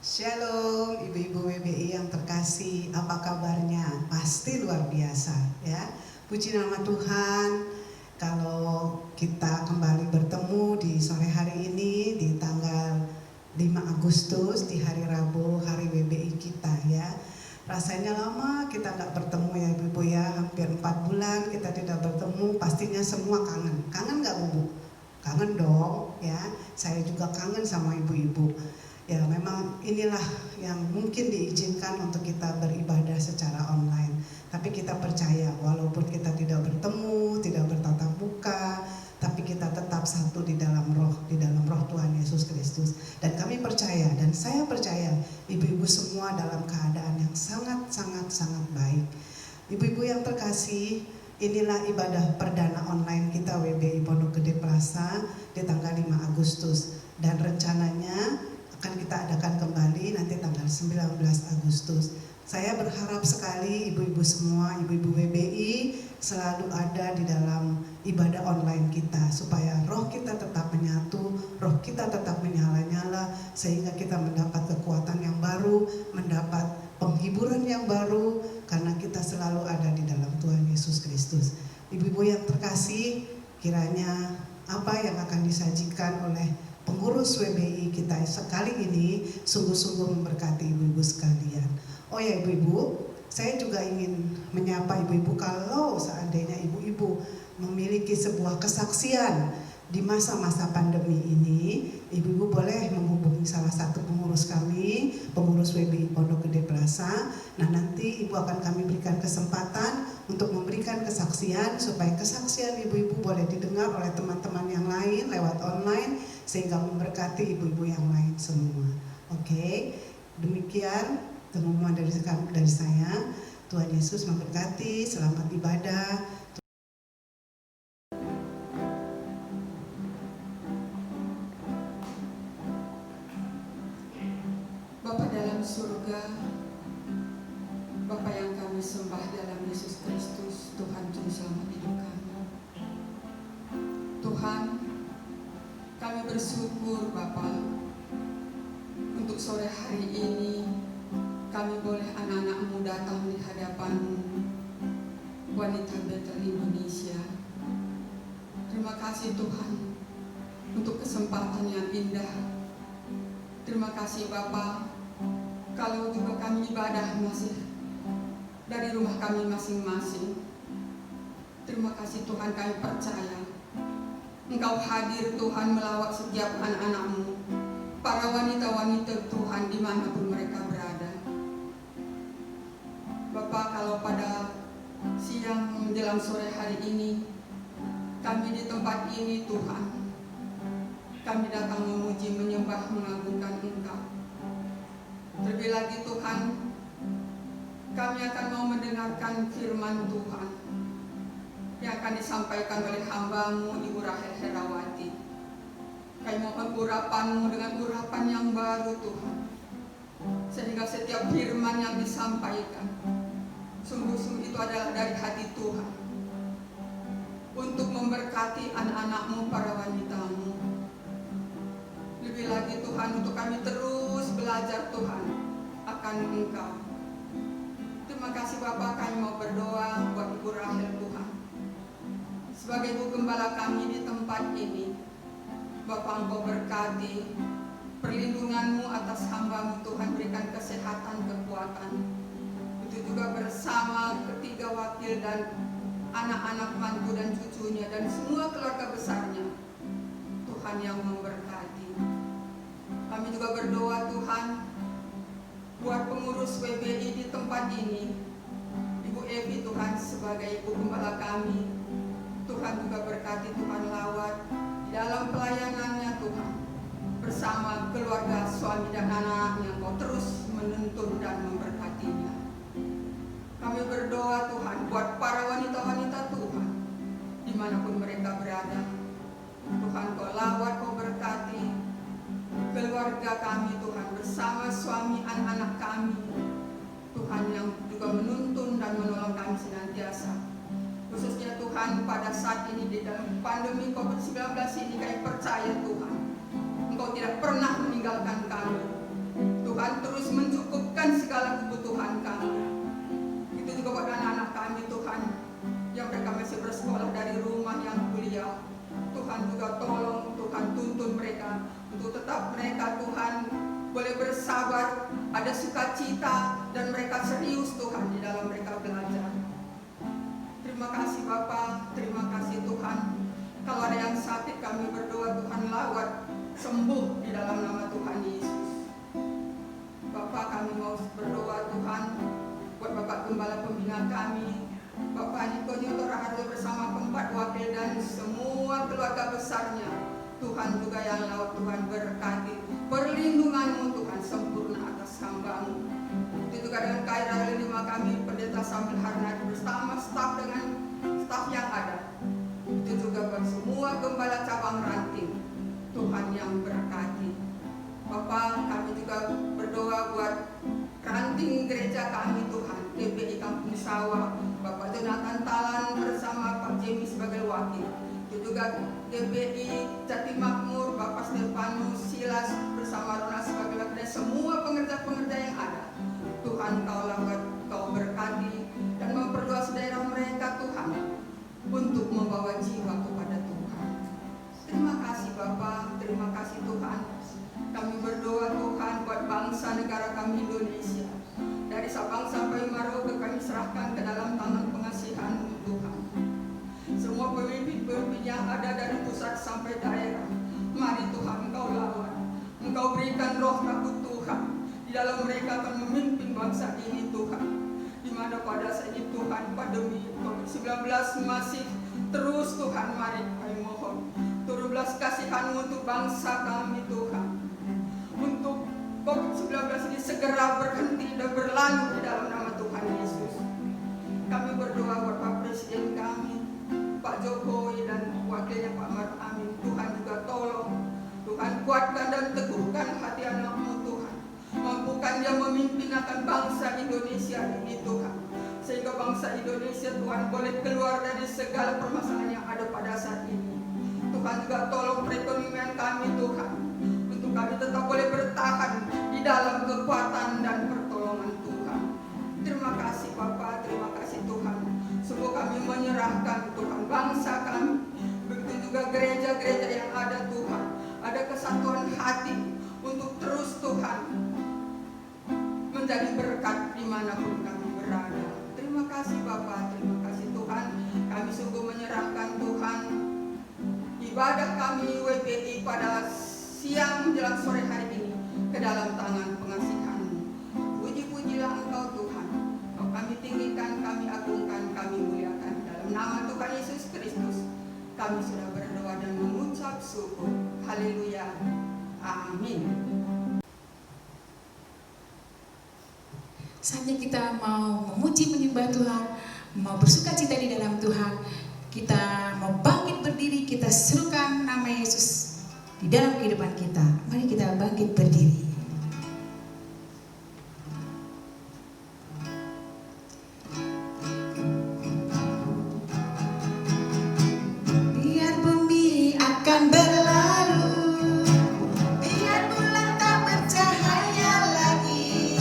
Shalom ibu-ibu WBI yang terkasih, apa kabarnya? Pasti luar biasa ya. Puji nama Tuhan, kalau kita kembali bertemu di sore hari ini di tanggal 5 Agustus di hari Rabu, hari WBI kita ya. Rasanya lama kita nggak bertemu ya ibu-ibu ya, hampir 4 bulan kita tidak bertemu, pastinya semua kangen. Kangen nggak Bu? Kangen dong ya, saya juga kangen sama ibu-ibu. Ya memang inilah yang mungkin diizinkan untuk kita beribadah secara online. Tapi kita percaya walaupun kita tidak bertemu, tidak bertatap muka, tapi kita tetap satu di dalam roh Tuhan Yesus Kristus. Dan kami percaya, dan saya percaya ibu-ibu semua dalam keadaan yang sangat baik. Ibu-ibu yang terkasih, inilah ibadah perdana online kita WBI Pondok Gede Plaza di tanggal 5 Agustus. Dan rencananya akan kita adakan kembali nanti tanggal 19 Agustus. Saya berharap sekali ibu-ibu semua, ibu-ibu WBI selalu ada di dalam ibadah online kita supaya roh kita tetap menyatu, roh kita tetap menyala-nyala sehingga kita mendapat kekuatan yang baru, mendapat penghiburan yang baru karena kita selalu ada di dalam Tuhan Yesus Kristus. Ibu-ibu yang terkasih, kiranya apa yang akan disajikan oleh pengurus WBI kita sekali ini sungguh-sungguh memberkati ibu-ibu sekalian. Oh ya ibu-ibu, saya juga ingin menyapa ibu-ibu kalau seandainya ibu-ibu memiliki sebuah kesaksian di masa-masa pandemi ini, ibu-ibu boleh menghubungi salah satu pengurus kami, pengurus WBI Pondok Gede Plaza. Nah nanti ibu akan kami berikan kesempatan untuk memberikan kesaksian supaya kesaksian ibu-ibu boleh didengar oleh teman-teman yang lain lewat online sehingga memberkati ibu-ibu yang lain semua. Oke, demikian pengumuman dari saya. Tuhan Yesus memberkati, selamat ibadah. Bapa dalam surga, Bapa yang kami sembah dalam Yesus Kristus, Tuhan Juru Selamat hidup kami. Tuhan, kami bersyukur Bapa untuk sore hari ini kami boleh anak-anak-Mu datang di hadapan wanita Betel Indonesia. Terima kasih Tuhan untuk kesempatan yang indah. Terima kasih Bapa, kalau juga kami ibadah masih dari rumah kami masing-masing. Terima kasih Tuhan, kami percaya Engkau hadir Tuhan melawat setiap anak-anak-Mu, para wanita-wanita Tuhan dimanapun mereka berada. Bapak, kalau pada siang menjelang sore hari ini kami di tempat ini Tuhan, kami datang memuji, menyembah, mengagungkan Engkau. Terlebih lagi Tuhan, kami akan mau mendengarkan firman Tuhan yang akan disampaikan oleh hamba-Mu Ibu Rahel Herawati. Kami mohon urapan-Mu dengan urapan yang baru Tuhan, sehingga setiap firman yang disampaikan sungguh-sungguh itu adalah dari hati Tuhan untuk memberkati anak-anak-Mu, para wanita-Mu. Lebih lagi Tuhan, untuk kami terus belajar Tuhan akan Engkau. Terima kasih Bapak, kami mau berdoa buat Ibu Rahel Tuhan sebagai Ibu Gembala kami di tempat ini. Bapak, Engkau berkati perlindungan-Mu atas hamba-Mu Tuhan, berikan kesehatan, kekuatan. Itu juga bersama ketiga wakil dan anak-anak mantu dan cucunya dan semua keluarga besarnya, Tuhan yang memberkati. Kami juga berdoa Tuhan buat pengurus WBI di tempat ini, Ibu Evi Tuhan sebagai Ibu Gembala kami. Tuhan juga berkati, Tuhan lawat di dalam pelayanannya Tuhan, bersama keluarga, suami dan anak-anaknya. Kau terus menuntun dan memberkatinya. Kami berdoa Tuhan buat para wanita-wanita Tuhan dimanapun mereka berada. Tuhan Kau lawat, Kau berkati keluarga kami Tuhan, bersama suami anak-anak kami. Tuhan yang juga menuntun dan menolong kami senantiasa. Khususnya Tuhan pada saat ini di dalam pandemi COVID-19 ini, kami percaya Tuhan Engkau tidak pernah meninggalkan kami. Tuhan berhasil bersekolah dari rumah yang kuliah. Tuhan juga tolong, Tuhan tuntun mereka untuk tetap mereka Tuhan boleh bersabar, ada sukacita, dan mereka serius Tuhan di dalam mereka belajar. Terima kasih Bapa, terima kasih Tuhan. Kalau ada yang sakit kami berdoa Tuhan lawat, sembuh di dalam nama Tuhan Yesus. Bapak kami mau berdoa Tuhan buat Bapak Gembala Pembina kami, Bapak Niko Nyoto Raharjo bersama keempat wakil dan semua keluarga besarnya. Tuhan juga yang laut Tuhan berkati, perlindungan-Mu Tuhan sempurna atas hamba-Mu. Itu juga dengan KRL 5 kami Pendeta Sambil Harnadi bersama staf dengan staf yang ada. Itu juga buat semua gembala cabang ranting, Tuhan yang berkati. Bapak kami juga berdoa buat ranting gereja kami Tuhan, GPI Kampung Sawah, Bapak Jonathan Talan bersama Pak Jemi sebagai wakil. Itu juga GPI Jati Makmur, Bapak Stefanus Silas bersama Rona sebagai wakil, dan semua pengerja-pengerja yang ada. Tuhan Kau lawat, Kau berkati, dan memperluas daerah mereka Tuhan untuk membawa jiwa kepada Tuhan. Terima kasih Bapak, terima kasih Tuhan. Kami berdoa Tuhan buat bangsa negara kami Indonesia. Dari Sabang sampai Merauke kami serahkan ke dalam tangan pengasihan-Mu Tuhan. Semua pemimpin-pemimpin yang ada dari pusat sampai daerah, mari Tuhan Engkau lawan. Engkau berikan roh takut Tuhan. Di dalam mereka akan memimpin bangsa ini Tuhan. Di mana pada saat ini Tuhan pandemi COVID-19 masih terus Tuhan, mari kami mohon. Turunlah kasihan-Mu untuk bangsa kami Tuhan. Untuk COVID-19 ini segera berhenti dan berlalu di dalam nama Tuhan Yesus. Kami berdoa buat Pak Presiden kami, Pak Jokowi dan wakilnya Pak Maruf Amin. Tuhan juga tolong, Tuhan kuatkan dan teguhkan hati anak-Mu Tuhan. Mampukan dia memimpin akan bangsa Indonesia ini Tuhan. Sehingga bangsa Indonesia Tuhan boleh keluar dari segala permasalahan yang ada pada saat ini. Tuhan juga tolong perekonomian kami Tuhan, untuk kami tetap boleh bertahan di dalam kekuatan dan pertolongan Tuhan. Terima kasih Bapa, terima kasih Tuhan. Sungguh kami menyerahkan Tuhan bangsa kami, begitu juga gereja-gereja yang ada Tuhan. Ada kesatuan hati untuk terus Tuhan menjadi berkat dimanapun kami berada. Terima kasih Bapa, terima kasih Tuhan. Kami sungguh menyerahkan Tuhan ibadah kami WPI pada siang menjelang sore hari ini ke dalam tangan pengasihan-Mu. Puji-pujilah Engkau Tuhan. Kau kami tinggikan, kami agungkan, kami muliakan. Dalam nama Tuhan Yesus Kristus kami sudah berdoa dan mengucap syukur. Haleluya. Amin. Saatnya kita mau memuji menyembah Tuhan, mau bersukacita di dalam Tuhan. Kita mau bangkit berdiri, kita serukan nama Yesus di dalam kehidupan kita. Mari kita bangkit berdiri. Biar bumi akan berlalu, biar bulan tak bercahaya lagi,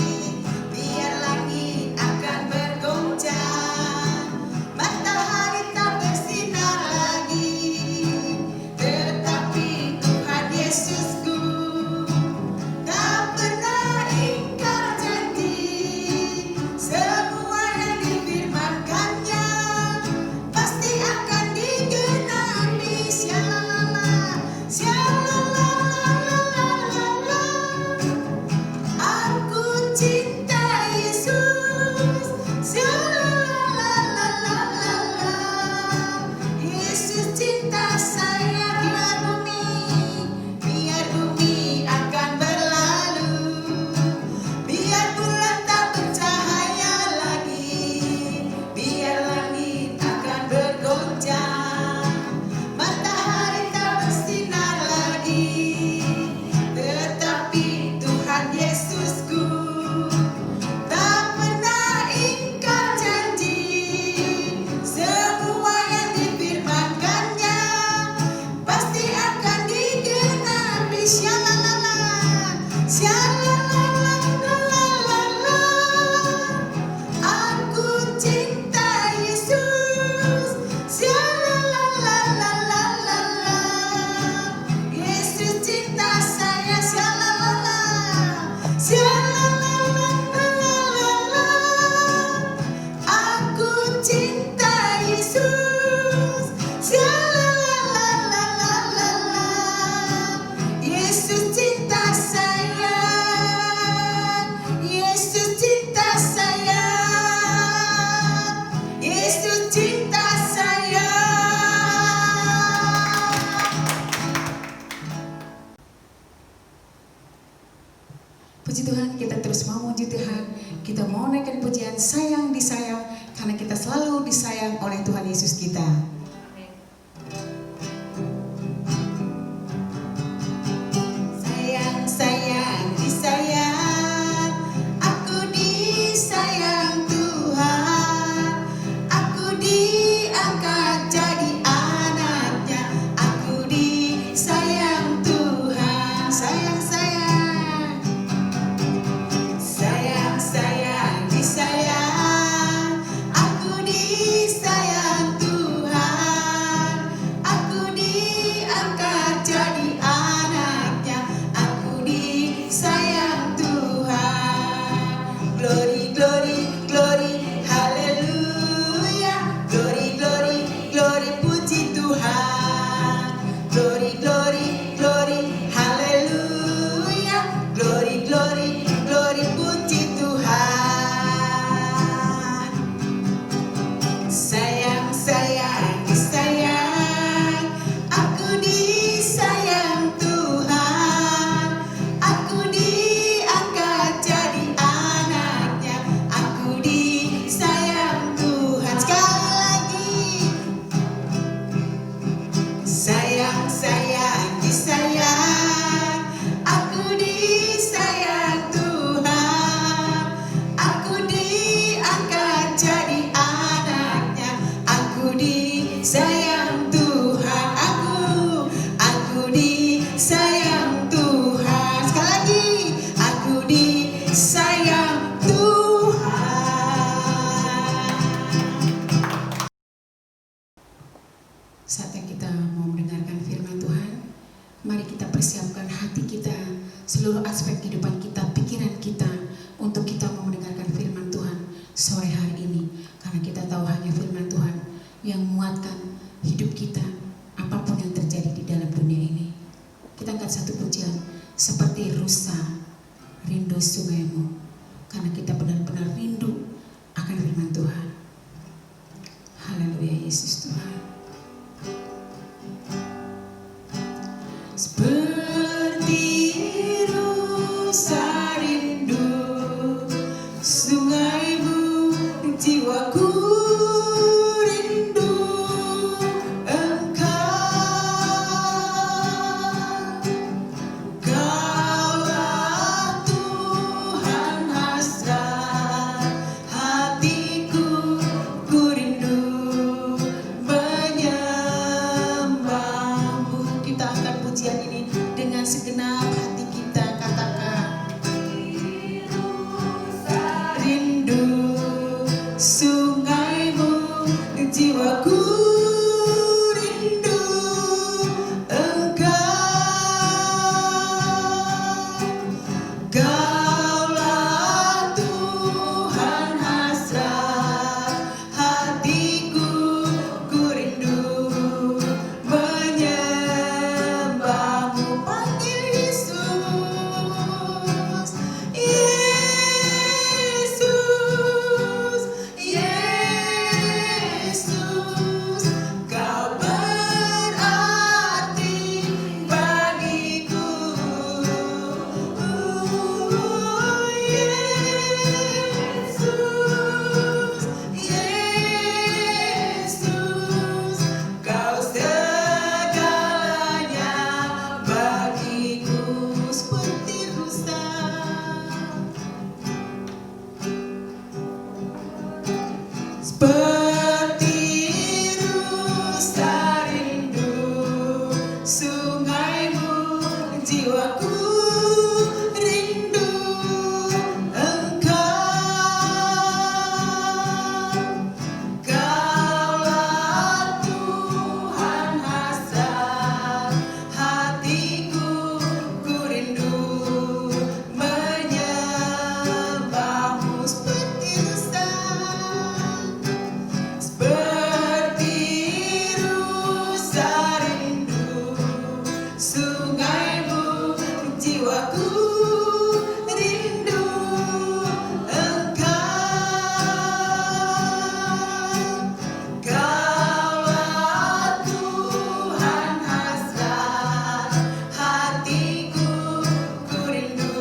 biar langit akan bergoncang, matahari tak bersinar lagi, tetapi Tuhan Yesusku Puji Tuhan, kita terus mau memuji Tuhan. Kita mau naikkan pujian sayang disayang, karena kita selalu disayang oleh Tuhan Yesus kita. Sayang, sayang, disayang, aku disayang Tuhan. Aku diangkat jadi anaknya, aku disayang Tuhan. Sayang, sayang, sayang, sayang, disayang, aku disayang Tuhan. Aku diangkat jadi anaknya, aku disayang Tuhan. Glory, glory, glory, haleluya. Glory, glory, glory, puji Tuhan. Glory, glory, glory, haleluya. Glory, glory, glory, puji Tuhan. Sayang, sayang, disayang, aku disayang Tuhan. Aku diangkat jadi anaknya, aku disayang Tuhan. Sekali lagi. Sayang, sayang, disayang, aku disayang Tuhan. Aku diangkat jadi anaknya, aku disayang Tuhan. Aku disayang Tuhan. Sekali lagi, aku disayang Tuhan. Saatnya kita mau mendengarkan firman Tuhan. Mari kita persiapkan hati kita, seluruh aspek kehidupan kita, pikiran kita, untuk kita mau mendengarkan firman Tuhan sore hari ini. Karena kita tahu hanya firman Tuhan yang menguatkan hidup kita, apapun yang terjadi di dalam dunia ini. Kita angkat satu pujian, seperti rusa rindu sungaimu, karena kita benar-benar rindu akan firman Tuhan. Haleluya, Yesus Tuhan. Seperti rusa rindu sungaimu, jiwaku rindu Engkau. Kaulah Tuhan hasrat hatiku, ku rindu menyembahmu. Kita angkat pujian ini dengan segenap hati kita, katakan rindu sungaimu, jiwaku rindu Engkau. Kaulah Tuhan hasrat hatiku, ku rindu menyembahmu. Panggil Yesus, Yesus, Yesus, Kau berarti bagiku. Yesus, Yesus, Kau segalanya bagiku. Seperti rusa, seperti rusa rindu sungaimu, jiwaku rindu Engkau. Kaulah Tuhan hasrat hatiku, ku rindu menyembahmu. Seperti rusa, seperti rusa rindu sungaimu, jiwaku rindu Engkau. Kaulah Tuhan hasrat hatiku, ku rindu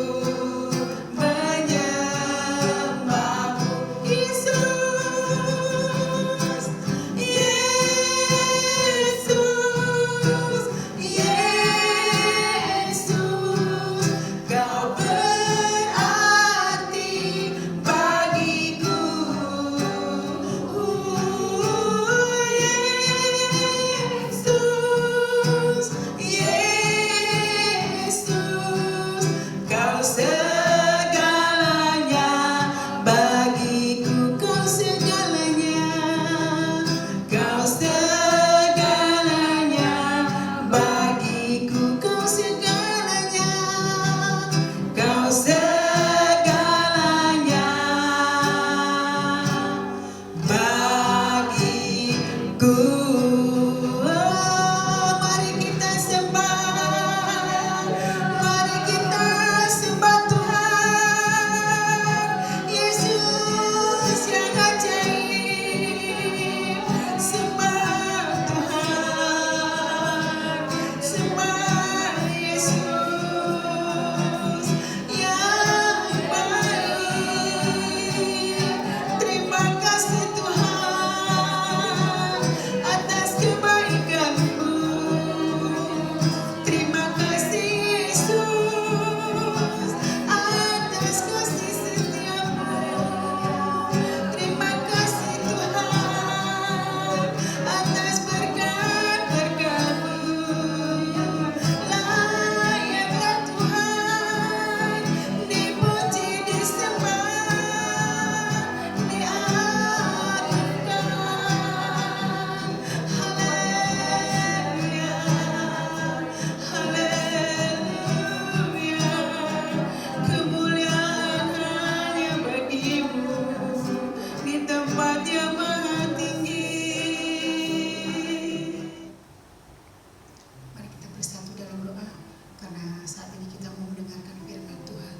saat ini kita mau mendengarkan firman Tuhan.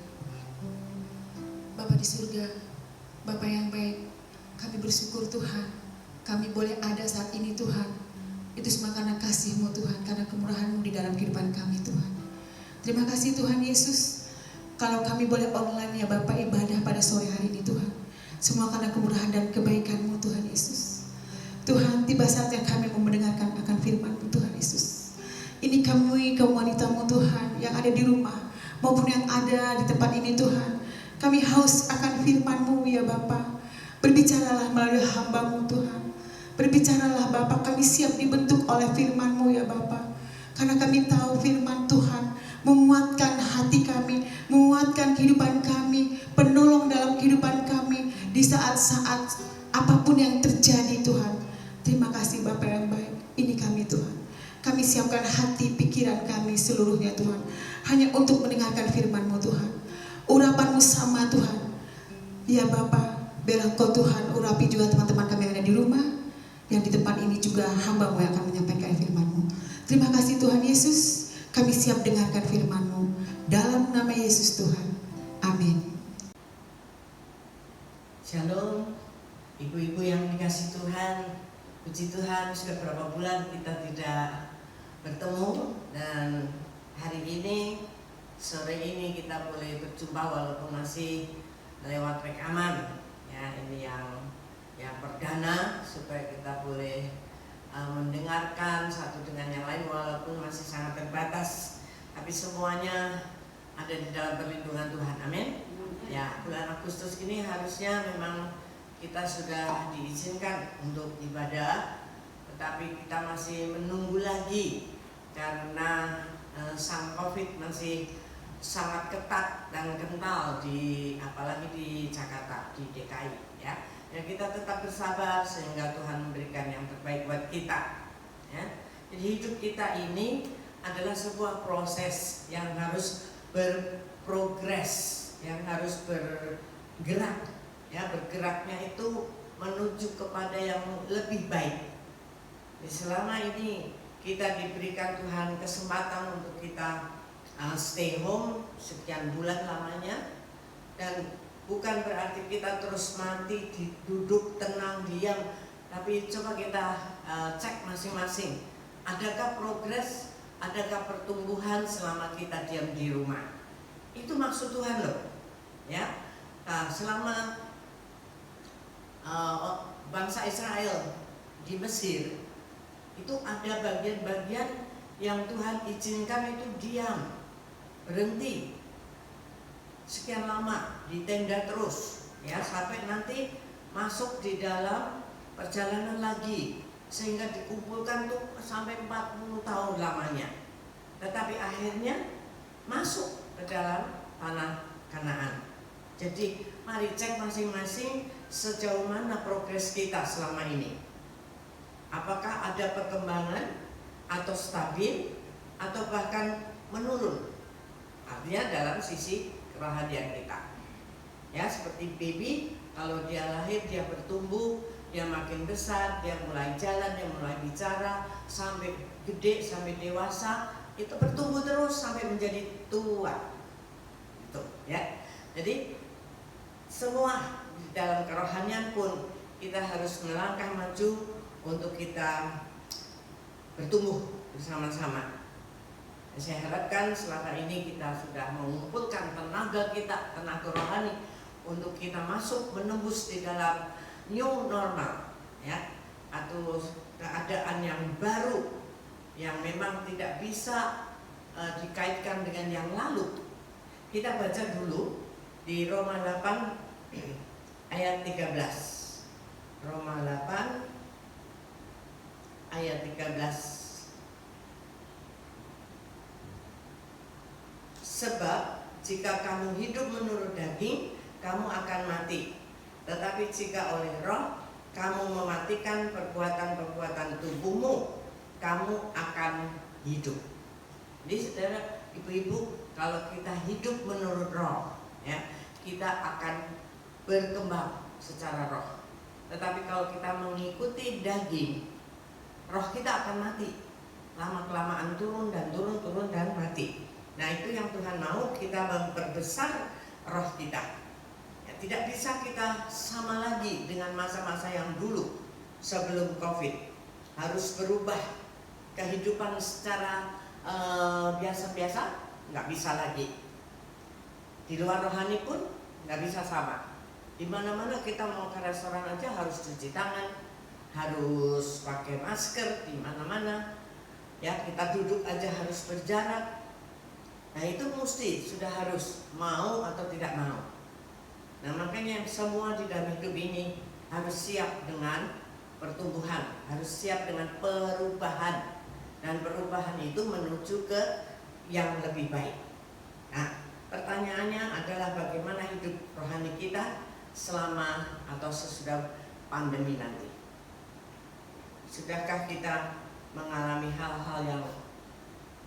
Bapa di surga, Bapa yang baik, kami bersyukur Tuhan, kami boleh ada saat ini Tuhan. Itu semua karena kasih-Mu Tuhan, karena kemurahan-Mu di dalam kehidupan kami Tuhan. Terima kasih Tuhan Yesus, kalau kami boleh online ya Bapak ibadah pada sore hari ini Tuhan. Semua karena kemurahan dan kebaikan-Mu Tuhan Yesus. Tuhan, tiba saatnya kami mau mendengarkan akan firman-Mu Tuhan Yesus. Ini kami kaum wanita-Mu Tuhan yang ada di rumah maupun yang ada di tempat ini Tuhan. Kami haus akan firman-Mu ya Bapa. Berbicaralah melalui hamba-Mu Tuhan. Berbicaralah Bapa, kami siap dibentuk oleh firman-Mu ya Bapa. Karena kami tahu firman Tuhan menguatkan hati kami, menguatkan kehidupan kami, penolong dalam kehidupan kami di saat-saat apapun yang terjadi Tuhan. Terima kasih Bapa yang baik, ini kami Tuhan. Kami siapkan hati, pikiran kami seluruhnya Tuhan, hanya untuk mendengarkan firman-Mu Tuhan. Urapan-Mu sama Tuhan. Ya Bapa, biarlah Kau Tuhan urapi juga teman-teman kami yang ada di rumah, yang di tempat ini juga hamba-Mu yang akan menyampaikan firman-Mu. Terima kasih Tuhan Yesus, kami siap dengarkan firman-Mu. Dalam nama Yesus Tuhan, amin. Shalom, ibu-ibu yang dikasih Tuhan. Puji Tuhan, sudah berapa bulan kita tidak bertemu, dan hari ini, sore ini kita boleh berjumpa walaupun masih lewat rekaman. Ya, ini yang perdana supaya kita boleh mendengarkan satu dengan yang lain walaupun masih sangat terbatas, tapi semuanya ada di dalam perlindungan Tuhan. Amin. Ya, bulan Agustus ini harusnya memang kita sudah diizinkan untuk ibadah, tetapi kita masih menunggu lagi karena sang COVID masih sangat ketat dan kental apalagi di Jakarta, di DKI ya. Ya, kita tetap bersabar sehingga Tuhan memberikan yang terbaik buat kita ya. Jadi hidup kita ini adalah sebuah proses yang harus berprogres, yang harus bergerak ya. Bergeraknya itu menuju kepada yang lebih baik. Jadi selama ini kita diberikan Tuhan kesempatan untuk kita stay home sekian bulan lamanya, dan bukan berarti kita terus mati duduk tenang diam, tapi coba kita cek masing-masing, adakah progres, adakah pertumbuhan selama kita diam di rumah. Itu maksud Tuhan loh ya. Selama bangsa Israel di Mesir itu ada bagian-bagian yang Tuhan izinkan itu diam, berhenti sekian lama di tenda terus ya, sampai nanti masuk di dalam perjalanan lagi, sehingga dikumpulkan tuh sampai 40 tahun lamanya, tetapi akhirnya masuk ke dalam tanah Kanaan. Jadi mari cek masing-masing sejauh mana progres kita selama ini. Apakah ada perkembangan atau stabil atau bahkan menurun, artinya dalam sisi kerohanian kita ya. Seperti baby, kalau dia lahir dia bertumbuh, dia makin besar, dia mulai jalan, dia mulai bicara, sampai gede, sampai dewasa, itu bertumbuh terus sampai menjadi tua itu ya. Jadi semua di dalam kerohanian pun kita harus melangkah maju untuk kita bertumbuh bersama-sama. Saya harapkan selama ini kita sudah mengumpulkan tenaga kita, tenaga rohani, untuk kita masuk menembus di dalam new normal ya, atau keadaan yang baru yang memang tidak bisa dikaitkan dengan yang lalu. Kita baca dulu di Roma 8 ayat 13. Roma 8 ayat 13. Sebab jika kamu hidup menurut daging, kamu akan mati. Tetapi jika oleh roh kamu mematikan perbuatan-perbuatan tubuhmu, kamu akan hidup. Jadi saudara, ibu-ibu, kalau kita hidup menurut roh ya, kita akan berkembang secara roh. Tetapi kalau kita mengikuti daging, roh kita akan mati. Lama-kelamaan turun dan mati Nah itu yang Tuhan mau, kita memperbesar roh kita. Ya, tidak bisa kita sama lagi dengan masa-masa yang dulu sebelum COVID. Harus berubah kehidupan secara biasa-biasa, nggak bisa lagi. Di luar rohani pun nggak bisa sama. Di mana-mana kita mau ke restoran aja harus cuci tangan, harus pakai masker di mana-mana. Ya, kita duduk aja harus berjarak. Nah itu mesti sudah harus mau atau tidak mau. Nah makanya semua di dalam hidup ini harus siap dengan pertumbuhan, harus siap dengan perubahan. Dan perubahan itu menuju ke yang lebih baik. Nah pertanyaannya adalah bagaimana hidup rohani kita selama atau sesudah pandemi nanti. Sudahkah kita mengalami hal-hal yang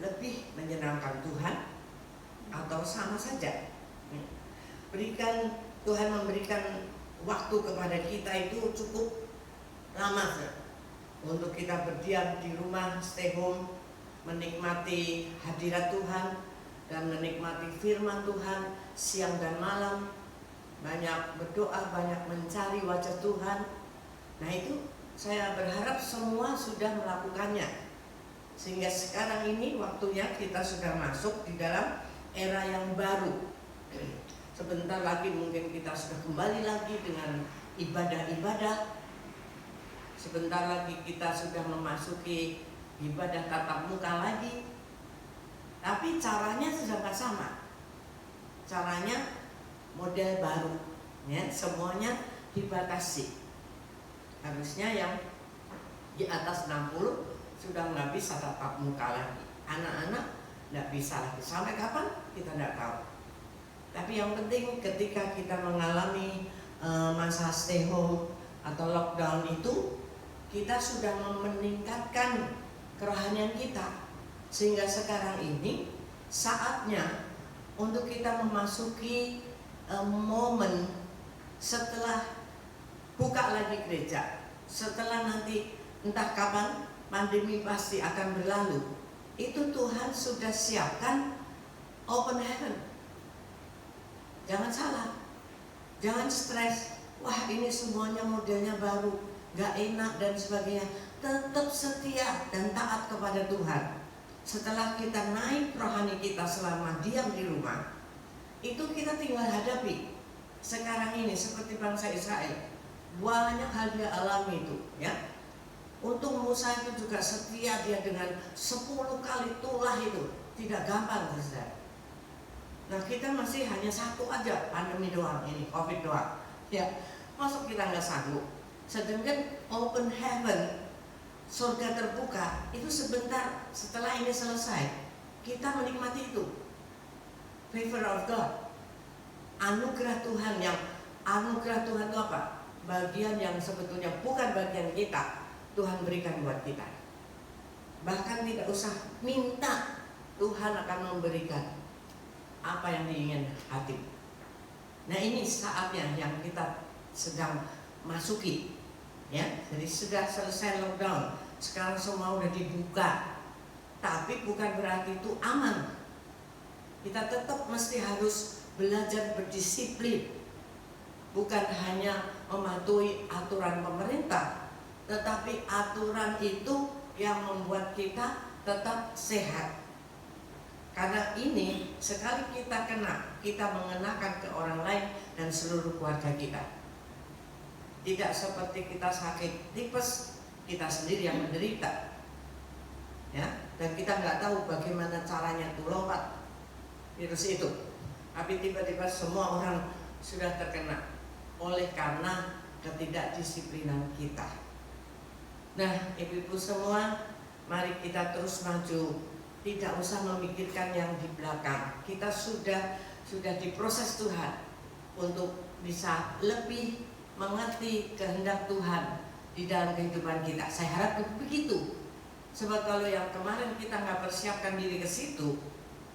lebih menyenangkan Tuhan atau sama saja? Tuhan memberikan waktu kepada kita itu cukup lama untuk kita berdiam di rumah, stay home, menikmati hadirat Tuhan dan menikmati firman Tuhan siang dan malam, banyak berdoa, banyak mencari wajah Tuhan. Nah itu saya berharap semua sudah melakukannya, sehingga sekarang ini waktunya kita sudah masuk di dalam era yang baru. Sebentar lagi mungkin kita sudah kembali lagi dengan ibadah-ibadah. Sebentar lagi kita sudah memasuki ibadah tatap muka lagi. Tapi caranya sudah nggak sama. Caranya model baru, ya, semuanya dibatasi. Harusnya yang di atas 60 sudah nggak bisa tatap muka lagi. Anak-anak nggak bisa lagi. Sampai kapan kita nggak tahu. Tapi yang penting ketika kita mengalami masa stay home atau lockdown itu, kita sudah meningkatkan kerohanian kita, sehingga sekarang ini saatnya untuk kita memasuki momen setelah buka lagi gereja, setelah nanti entah kapan pandemi pasti akan berlalu. Itu Tuhan sudah siapkan open heaven. Jangan salah, jangan stres. Wah ini semuanya modelnya baru, gak enak dan sebagainya. Tetap setia dan taat kepada Tuhan. Setelah kita naik rohani kita selama diam di rumah, itu kita tinggal hadapi. Sekarang ini seperti bangsa Israel, banyak hal dia alami itu, ya. Untuk Musa itu juga setia dia dengan 10 kali tulah itu, tidak gampang, saudara. Nah kita masih hanya satu aja, pandemi doang ini, COVID doang, ya. Masuk kita nggak sanggup. Sedangkan open heaven, surga terbuka, itu sebentar setelah ini selesai, kita menikmati itu. Favor of God, anugerah Tuhan. Yang anugerah Tuhan itu apa? Bagian yang sebetulnya bukan bagian kita, Tuhan berikan buat kita. Bahkan tidak usah minta, Tuhan akan memberikan apa yang diingin hati. Nah ini saatnya yang kita sedang masuki, ya. Jadi sudah selesai lockdown, sekarang semua udah dibuka, tapi bukan berarti itu aman. Kita tetap mesti harus belajar berdisiplin, bukan hanya mematuhi aturan pemerintah, tetapi aturan itu yang membuat kita tetap sehat. Karena ini sekali kita kena, kita mengenakan ke orang lain dan seluruh keluarga kita. Tidak seperti kita sakit tipes, kita sendiri yang menderita, ya. Dan kita nggak tahu bagaimana caranya tuh lompat virus itu. Tapi tiba-tiba semua orang sudah terkena oleh karena ketidakdisiplinan kita. Nah, ibu-ibu semua, mari kita terus maju. Tidak usah memikirkan yang di belakang. Kita sudah diproses Tuhan untuk bisa lebih mengerti kehendak Tuhan di dalam kehidupan kita. Saya harap begitu. Sebab kalau yang kemarin kita nggak persiapkan diri ke situ,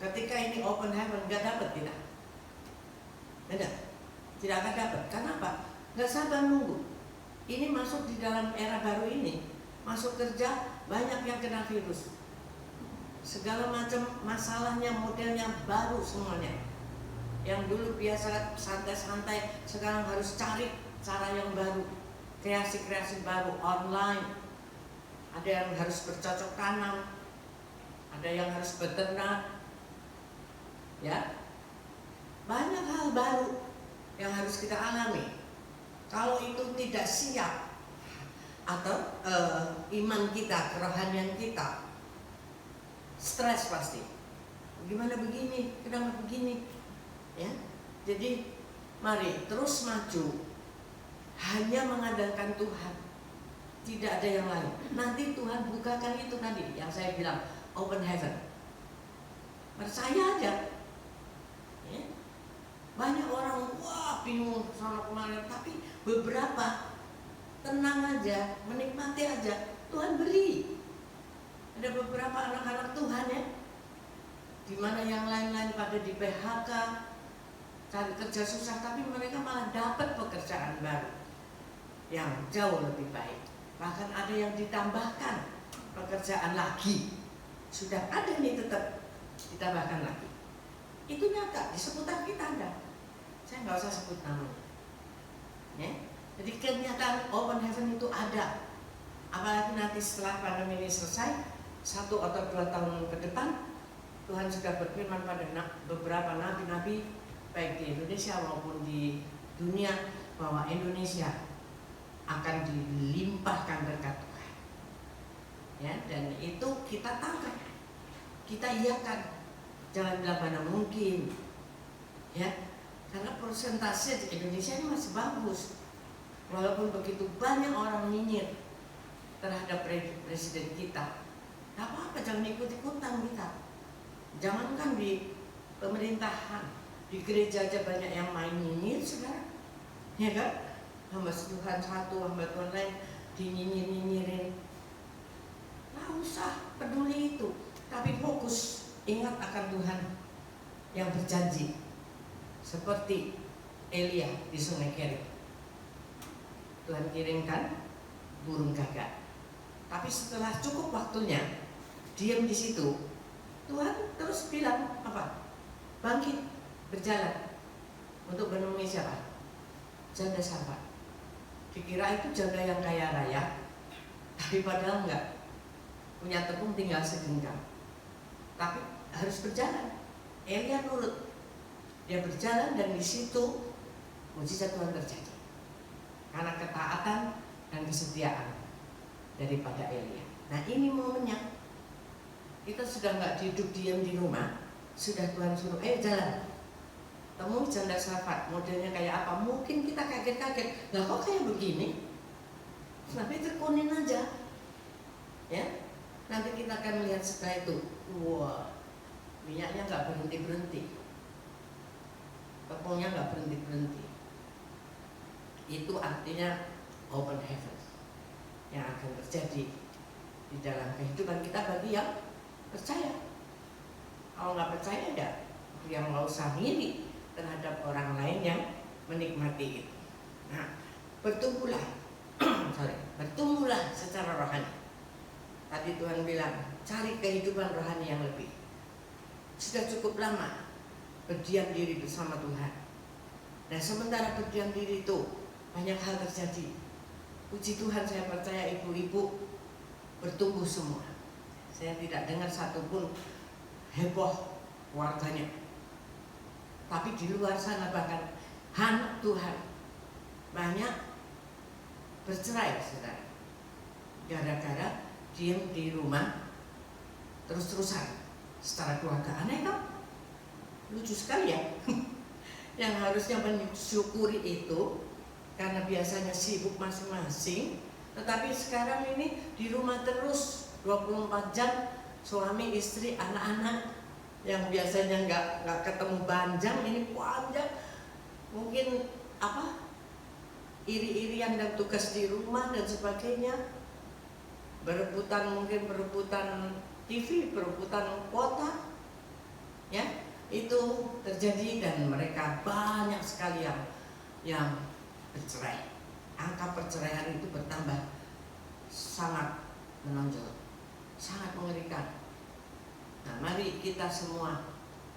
ketika ini open heaven nggak dapat kita. Tidak akan dapat. Kenapa? Nggak sabar nunggu. Ini masuk di dalam era baru ini, masuk kerja banyak yang kena virus. segala macam masalahnya, modelnya baru semuanya. Yang dulu biasa santai-santai, sekarang harus cari cara yang baru, kreasi-kreasi baru, online. Ada yang harus bercocok tanam, ada yang harus beternak, ya. Banyak hal baru yang harus kita alami. Kalau itu tidak siap, atau iman kita, kerohanian kita stres pasti. Gimana begini, kenapa begini? Ya, jadi mari terus maju, hanya mengandalkan Tuhan, tidak ada yang lain. Nanti Tuhan bukakan itu tadi yang saya bilang, open heaven. Percaya aja. Ya. Banyak orang wah bingung sama kemarin, tapi beberapa tenang aja, menikmati aja, Tuhan beri. Ada beberapa anak-anak Tuhan ya, dimana yang lain-lain pada di PHK, cari kerja susah, tapi mereka malah dapat pekerjaan baru yang jauh lebih baik. Bahkan ada yang ditambahkan pekerjaan lagi. Sudah ada nih, tetap ditambahkan lagi. Itu nyata di seputar kita ada. Saya nggak usah sebut namanya. Ya? Jadi kenyataan open heaven itu ada. Apalagi nanti setelah pandemi ini selesai, 1 atau 2 tahun ke depan, Tuhan sudah berfirman pada beberapa nabi-nabi baik di Indonesia maupun di dunia, bahwa Indonesia akan dilimpahkan berkat Tuhan. Ya, dan itu kita tangkap, kita iakan, jangan bilang mana mungkin, ya, karena persentase di Indonesia ini masih bagus, walaupun begitu banyak orang nyinyir terhadap presiden kita. Gak apa-apa, jangan ikut-ikutan kita. Jangankan di pemerintahan, di gereja aja banyak yang main nyinyir sekarang, ya kan? Hamba Tuhan satu, hamba Tuhan lain dinyinyir-nyinyirin. Gak usah peduli itu, tapi fokus, ingat akan Tuhan yang berjanji, seperti Elia di Sungai Kerit. Tuhan kirimkan burung gagak, tapi setelah cukup waktunya diam di situ, Tuhan terus bilang apa? Bangkit, berjalan untuk menemui siapa? Janda Sarfat. Dikira itu janda yang kaya raya, tapi padahal enggak, punya tepung tinggal segenggam, tapi harus berjalan. Elia nurut, dia berjalan, dan di situ mujizat Tuhan terjadi karena ketaatan dan kesetiaan daripada Elia. Nah, ini momennya. Kita sudah nggak duduk diam di rumah, sudah Tuhan suruh, jalan, temui janda Sarfat, modelnya kayak apa? Mungkin kita kaget-kaget, lah kok kayak begini? Tapi tekunin aja, ya. Nanti kita akan melihat setelah itu, wah, minyaknya nggak berhenti-berhenti, tepungnya nggak berhenti-berhenti. Itu artinya open heaven yang akan terjadi di dalam kehidupan kita bagi yang percaya. Kalau nggak percaya, yang nggak usah ngiri terhadap orang lain yang menikmati itu. Nah, bertumbuhlah, bertumbuhlah secara rohani. Tadi Tuhan bilang, cari kehidupan rohani yang lebih. Sudah cukup lama berdiam diri bersama Tuhan. Nah, sementara berdiam diri itu banyak hal terjadi. Puji Tuhan, saya percaya ibu-ibu bertumbuh semua. Saya tidak dengar satupun heboh keluarganya. Tapi di luar sana bahkan anak Tuhan banyak bercerai, saudara, gara-gara diam di rumah terus-terusan secara keluarga. Aneh kan? Lucu sekali ya. Yang harusnya mensyukuri itu karena biasanya sibuk masing-masing, tetapi sekarang ini di rumah terus 24 jam, suami, istri, anak-anak yang biasanya nggak ketemu panjang, ini panjang. Mungkin apa? Iri-irian dan tugas di rumah dan sebagainya. Berebutan, mungkin berebutan TV, berebutan kuota. Ya, itu terjadi dan mereka banyak sekali yang bercerai. Angka perceraian itu bertambah sangat menonjol, sangat mengerikan. Nah, mari kita semua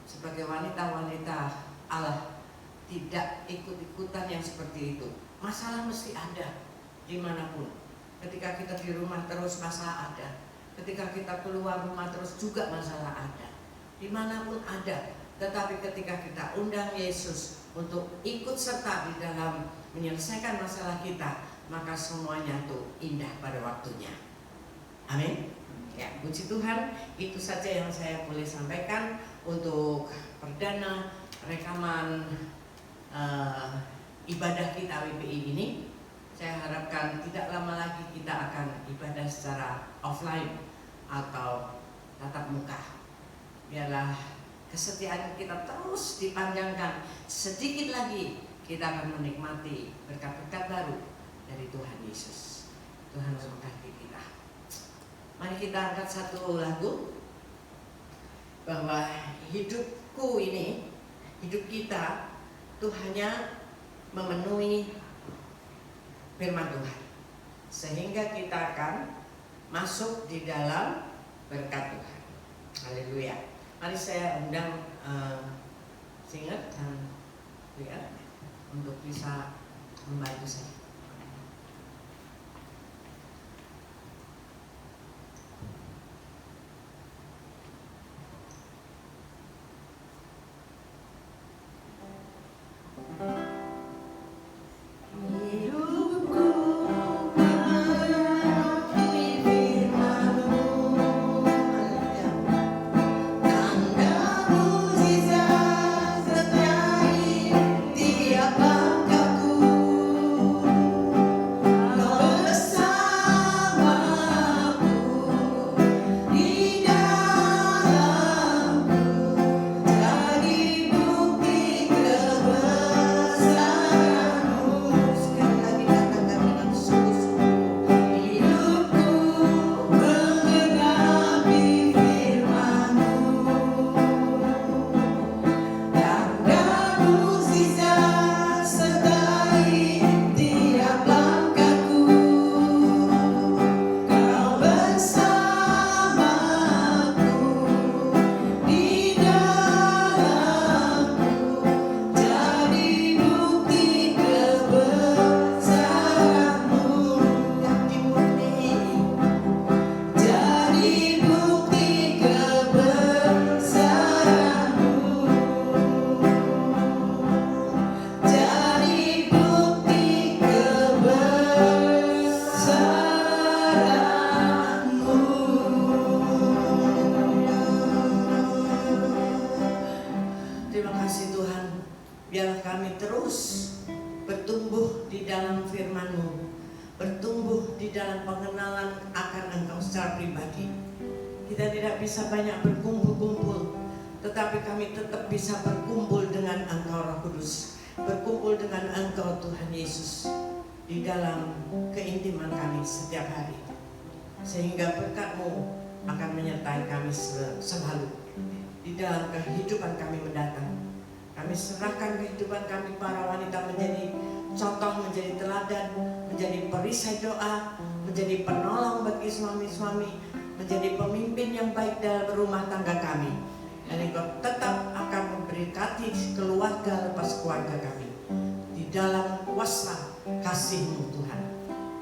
sebagai wanita-wanita Allah tidak ikut-ikutan yang seperti itu. Masalah mesti ada dimanapun. Ketika kita di rumah terus masalah ada. Ketika kita keluar rumah terus juga masalah ada. Dimanapun ada. Tetapi ketika kita undang Yesus untuk ikut serta di dalam menyelesaikan masalah kita, maka semuanya tuh indah pada waktunya. Amin. Ya, puji Tuhan, itu saja yang saya boleh sampaikan untuk perdana rekaman ibadah kita WPI ini. Saya harapkan tidak lama lagi kita akan ibadah secara offline atau tatap muka. Biarlah kesetiaan kita terus dipanjangkan. Sedikit lagi kita akan menikmati berkat-berkat baru dari Tuhan Yesus. Tuhan memberkati kita. Mari kita angkat satu lagu, bahwa hidupku ini, hidup kita itu hanya memenuhi firman Tuhan, sehingga kita akan masuk di dalam berkat Tuhan. Haleluya. Mari saya undang singer dan lihat untuk bisa membantu saya. Biarlah kami terus bertumbuh di dalam firman-Mu, bertumbuh di dalam pengenalan akan Engkau secara pribadi. Kita tidak bisa banyak berkumpul-kumpul, tetapi kami tetap bisa berkumpul dengan Engkau Roh Kudus, berkumpul dengan Engkau Tuhan Yesus di dalam keintiman kami setiap hari, sehingga berkat-Mu akan menyertai kami selalu di dalam kehidupan kami mendatang. Kami serahkan kehidupan kami para wanita menjadi contoh, menjadi teladan, menjadi perisai doa, menjadi penolong bagi suami-suami, menjadi pemimpin yang baik dalam rumah tangga kami. Dan Engkau tetap akan memberkati keluarga lepas keluarga kami. Di dalam kuasa kasih-Mu Tuhan,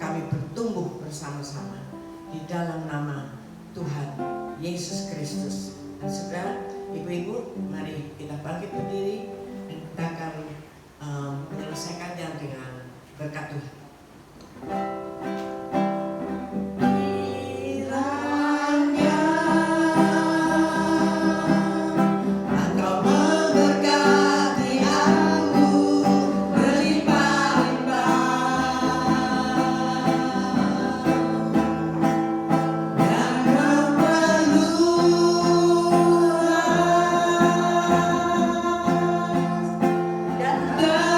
kami bertumbuh bersama-sama di dalam nama Tuhan Yesus Kristus. Dan saudara, ibu-ibu, mari kita bangkit berdiri dan kita akan menyelesaikannya dengan berkat Tuhan.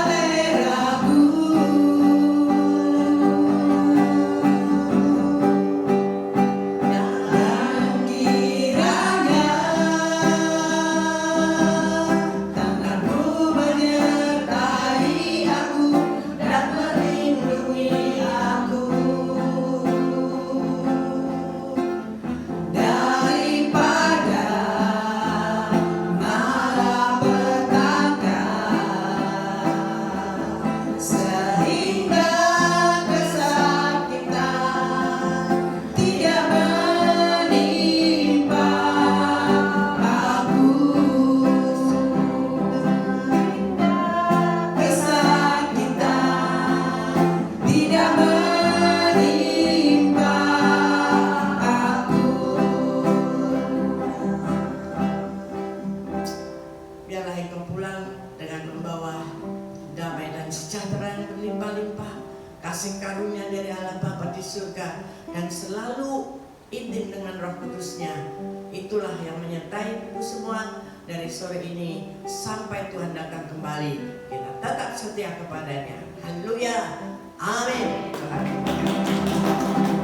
Daerahku berlimpah-limpah, kasih karunia dari Allah Bapa di surga, dan selalu intim dengan Roh Kudusnya. Itulah yang menyertai kita semua dari sore ini sampai Tuhan datang kembali. Kita tetap setia kepadanya. Haleluya. Amin. Tuhan.